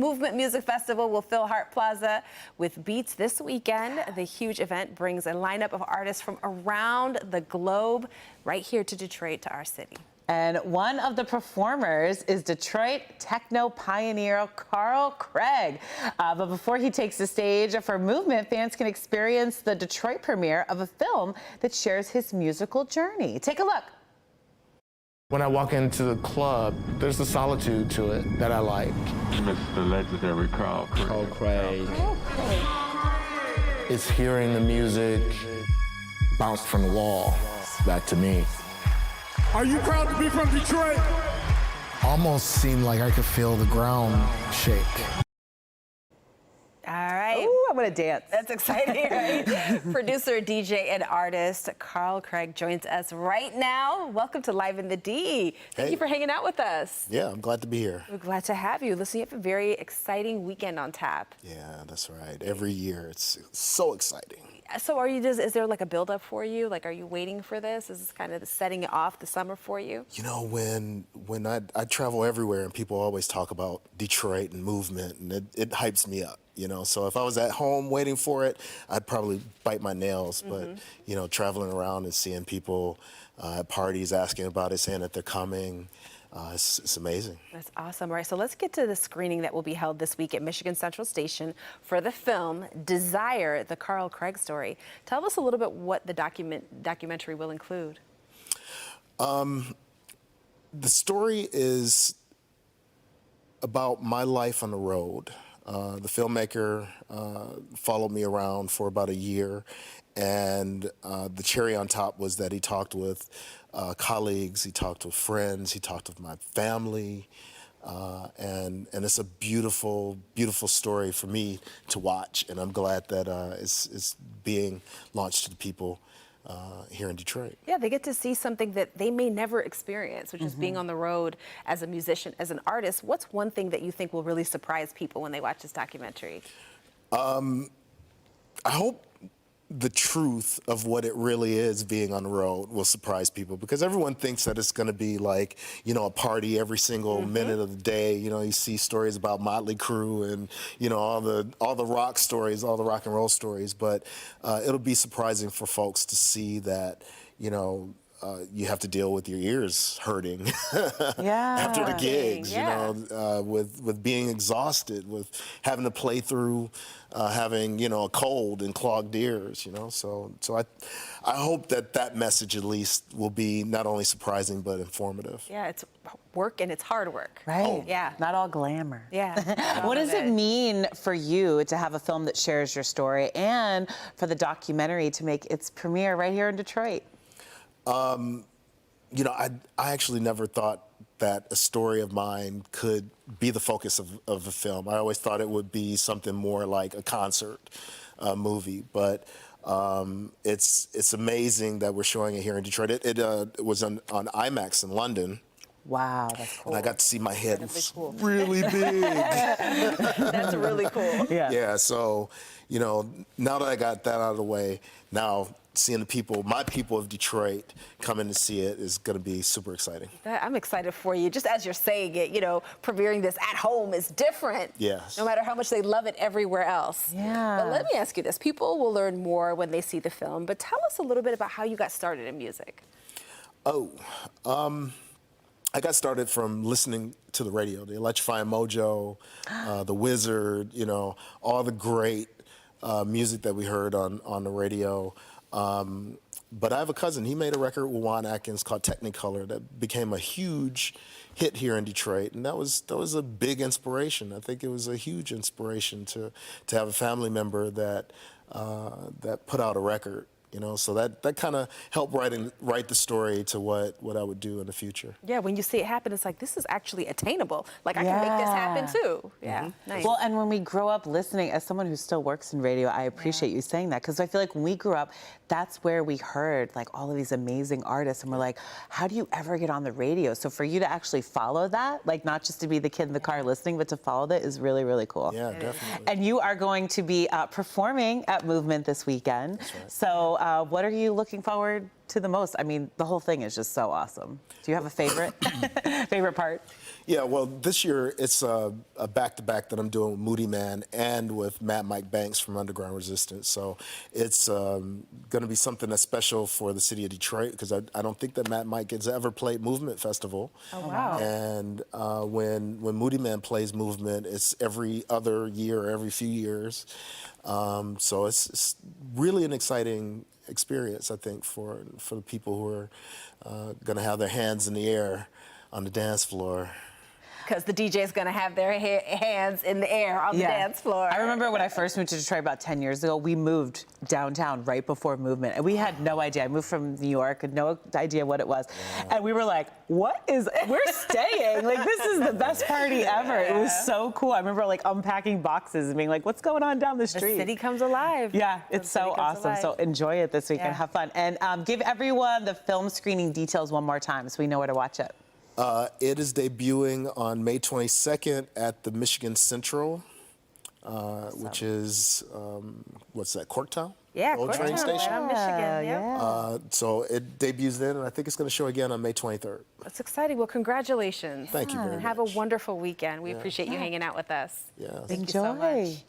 Movement Music Festival will fill Hart Plaza with beats this weekend. The huge event brings a lineup of artists from around the globe right here to Detroit, to our city. And one of the performers is Detroit techno pioneer Carl Craig. But before he takes the stage for Movement, fans can experience the Detroit premiere of a film that shares his musical journey. Take a look. When I walk into the club, there's a solitude to it that I like. Mr. Legendary Carl Craig. Carl Craig. It's hearing the music bounce from the wall back to me. Are you proud to be from Detroit? Almost seemed like I could feel the ground shake. All right. Ooh, I'm gonna dance. That's exciting, right? Producer, DJ, and artist Carl Craig joins us right now. Welcome to Live in the D. Thank you for hanging out with us. Yeah, I'm glad to be here. We're glad to have you. Listen, you have a very exciting weekend on tap. Yeah, that's right. Every year, it's so exciting. So is there like a build-up for you? Like, are you waiting for this? Is this kind of setting it off the summer for you? You know, when I travel everywhere and people always talk about Detroit and movement, and it hypes me up, you know. So if I was at home waiting for it, I'd probably bite my nails. But, you know, traveling around and seeing people at parties asking about it, saying that they're coming, it's amazing. That's awesome. All right, so let's get to the screening that will be held this week at Michigan Central Station for the film Desire, the Carl Craig story. Tell us a little bit what the documentary will include. The story is about my life on the road. The filmmaker followed me around for about a year, and the cherry on top was that he talked with colleagues, he talked with friends, he talked with my family, and it's a beautiful, beautiful story for me to watch, and I'm glad that it's being launched to the people here in Detroit. Yeah, they get to see something that they may never experience, which is being on the road as a musician, as an artist. What's one thing that you think will really surprise people when they watch this documentary? I hope the truth of what it really is being on the road will surprise people, because everyone thinks that it's going to be like, you know, a party every single minute of the day. You know, you see stories about Motley Crue and, you know, all the rock stories, all the rock and roll stories, but it'll be surprising for folks to see that, you know, you have to deal with your ears hurting after the gigs, you know, with being exhausted, with having to play through having, you know, a cold and clogged ears, you know. So I hope that message at least will be not only surprising but informative. Yeah, it's work and it's hard work. Right. Oh, yeah. Not all glamour. Yeah. What does it mean for you to have a film that shares your story and for the documentary to make its premiere right here in Detroit? You know, I actually never thought that a story of mine could be the focus of a film. I always thought it would be something more like a concert movie, but it's amazing that we're showing it here in Detroit. It was on IMAX in London. Wow, that's cool. And I got to see my head really big. That's really cool. Yeah, so, you know, now that I got that out of the way, now seeing the people, my people of Detroit, coming to see it is going to be super exciting. I'm excited for you. Just as you're saying it, you know, premiering this at home is different. Yes. No matter how much they love it everywhere else. Yeah. But let me ask you this. People will learn more when they see the film, but tell us a little bit about how you got started in music. I got started from listening to the radio, the Electrifying Mojo, the Wizard, you know, all the great music that we heard on the radio. But I have a cousin, he made a record with Juan Atkins called Technicolor that became a huge hit here in Detroit, and that was a big inspiration. I think it was a huge inspiration to have a family member that put out a record. You know, so that kind of helped write the story to what I would do in the future. Yeah, when you see it happen, it's like, this is actually attainable. Like, I can make this happen too. Yeah, nice. Well, and when we grow up listening, as someone who still works in radio, I appreciate you saying that, because I feel like when we grew up, that's where we heard like all of these amazing artists, and we're like, how do you ever get on the radio? So for you to actually follow that, like not just to be the kid in the car listening, but to follow that is really, really cool. Yeah, definitely. And you are going to be performing at Movement this weekend. That's right. So what are you looking forward to the most? I mean, the whole thing is just so awesome. Do you have a favorite favorite part? Yeah, well, this year it's a back-to-back that I'm doing with Moody Man and with Matt Mike Banks from Underground Resistance. So it's going to be something that's special for the city of Detroit because I don't think that Matt Mike has ever played Movement Festival. Oh, wow. And when Moody Man plays Movement, it's every other year or every few years. So it's really an exciting experience, I think, for the people who are going to have their hands in the air on the dance floor. Because the DJ is going to have their hands in the air on the dance floor. I remember when I first moved to Detroit about 10 years ago, we moved downtown right before Movement, and we had no idea. I moved from New York, had no idea what it was. Yeah. And we were like, we're staying. Like, this is the best party ever. It was so cool. I remember like unpacking boxes and being like, what's going on down the street? The city comes alive. Yeah, it's so awesome. So enjoy it this week and have fun. And give everyone the film screening details one more time so we know where to watch it. It is debuting on May 22nd at the Michigan Central, which is, what's that, Corktown? Yeah, Old train station. Right on Michigan. Yeah. So it debuts then, and I think it's going to show again on May 23rd. That's exciting. Well, congratulations. Thank you very much. Have a wonderful weekend. We appreciate you hanging out with us. Yeah. Thank you so much.